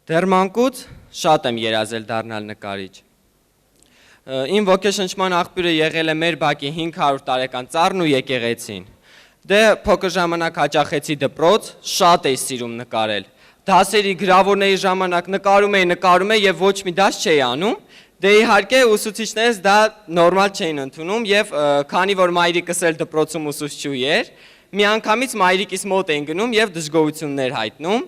Դեռ մանկուց շատ եմ երազել դառնալ նկարիչ։ Իմ ոգեշնչման աղբյուրը եղել է մեր բակի 500 տարեկան ծառն ու եկեղեցին։ Դե փոքր ժամանակ հաճախեցի դպրոց, շատ էի սիրում նկարել։ Դասերի գրավորների ժամանակ նկարում էի եւ ոչ մի դաս չէի անում։ Դե իհարկե ուսուցիչներս դա նորմալ չէին ընդունում եւ քանի որ մայրիկս էլ դպրոցում ուսուցչուհի էր, միանգամից մայրիկիս մոտ էին գնում եւ դժգոհություններ հայտնում։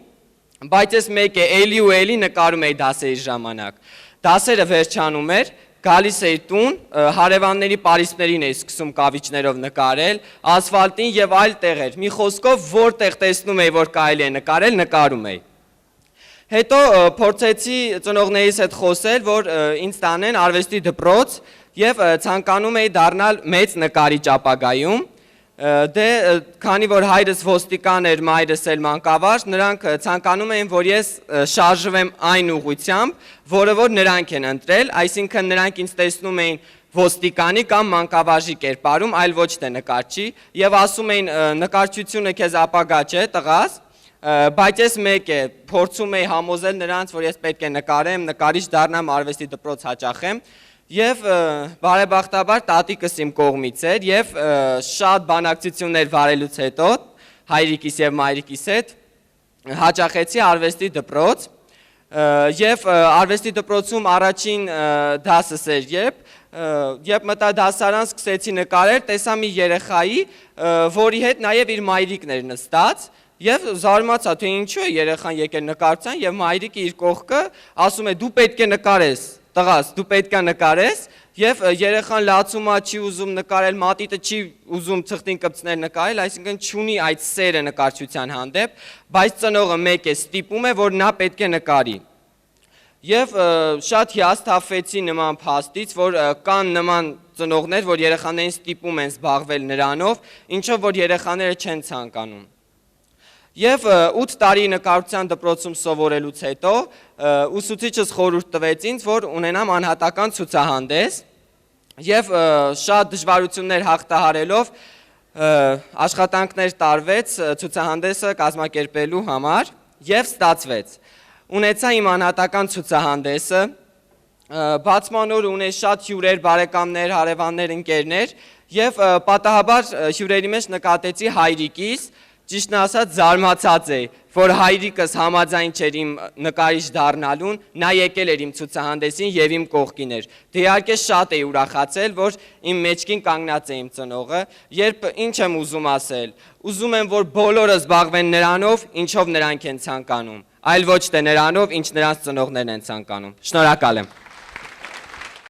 Բայց ես մեկ է էլի ու էլի նկարում էի դասերի ժամանակ։ Դասերը վերջանում էր, գալիս էի տուն, հարևանների պարիսպներին էի սկսում կավիճներով նկարել, ասֆալտին եւ այլ տեղեր։ Մի խոսքով որտեղ տեսնում էի, որ կարելի է նկարել, նկարում էի։ Հետո փորձեցի ծնողներիս հետ խոսել, որ ինձ տանեն արվեստի դպրոց եւ ցանկանում էի դառնալ մեծ նկարիչ ապագայում։ Դե քանի որ հայրս ոստիկան էր, մայրս էլ մանկավարժ, նրանք ցանկանում էին, որ ես շարժվեմ այն ուղղությամբ, որը որ նրանք են ընտրել, այսինքն նրանք ինձ տեսնում էին ոստիկանի կամ մանկավարժի կերպարում, այլ ոչ թե նկարչի, եւ ասում էին նկարչությունը քեզ ապագա չէ, տղաս, բայց ես մեկ է փորձում էի համոզել նրանց, որ ես պետք է նկարեմ, նկարիչ դառնամ, արվեստի դպրոց հաճախեմ։ Եվ բարեբախտաբար տատիկս իմ կողմից էր եւ շատ բանակցություններ վարելուց հետո հայրիկիս եւ մայրիկիս հետ հաճախեցի արվեստի դպրոց եւ արվեստի դպրոցում առաջին դասս էր երբ մտա դասարան սկսեցի նկարել, տեսա մի երեխայի, որի հետ նաեւ իր մայրիկն էր նստած եւ զարմացա, թե ինչու է երեխան եկել նկարության եւ մայրիկը իր կողքը ասում է դու պետք է նկարես տղաս, դու պետք է նկարես եւ երեխան լացումա չի ուզում նկարել, մատիտը չի ուզում ցխտին կպցնել նկարել, այսինքն չունի այդ սերը նկարչության հանդեպ, բայց ծնողը մեկ է ստիպում է, որ նա պետք է նկարի։ Եվ շատ հիասթափվեցի նման փաստից, որ կան նման ծնողներ, որ երեխաներին ստիպում են զբաղվել նրանով, ինչով որ երեխաները չեն ցանկանում։ Եվ 8 տարի նկարչության դպրոցում սովորելուց հետո ուսուցիչս խորհուրդ տվեց ինձ, որ ունենամ անհատական ցուցահանդես եւ շատ դժվարություններ հաղթահարելով աշխատանքներ տարվեց ցուցահանդեսը կազմակերպելու համար եւ ստացվեց։ Ունեցա իմ անհատական ցուցահանդեսը, բացման օր ունեի շատ հյուրեր, բարեկամներ, հարևաններ, ընկերներ եւ պատահաբար հյուրերի մեջ նկատեցի հայրիկիս, ճիշտն ասած զարմացած էի, որ հայրիկս համաձայն չէր իմ նկարիչ դառնալուն, նա եկել էր իմ ցուցահանդեսին եւ իմ կողքին էր։ Դե իհարկե շատ էի ուրախացել, որ իմ մեջքին կանգնած է իմ ծնողը, երբ ինչ եմ ուզում ասել, ուզում եմ, որ բոլորը զբաղվեն նրանով, ինչով նրանք են ցանկանում, այլ ոչ թե նրանով, ինչ նրանց ծնողներն են ցանկանում։ Շնորհակալ եմ։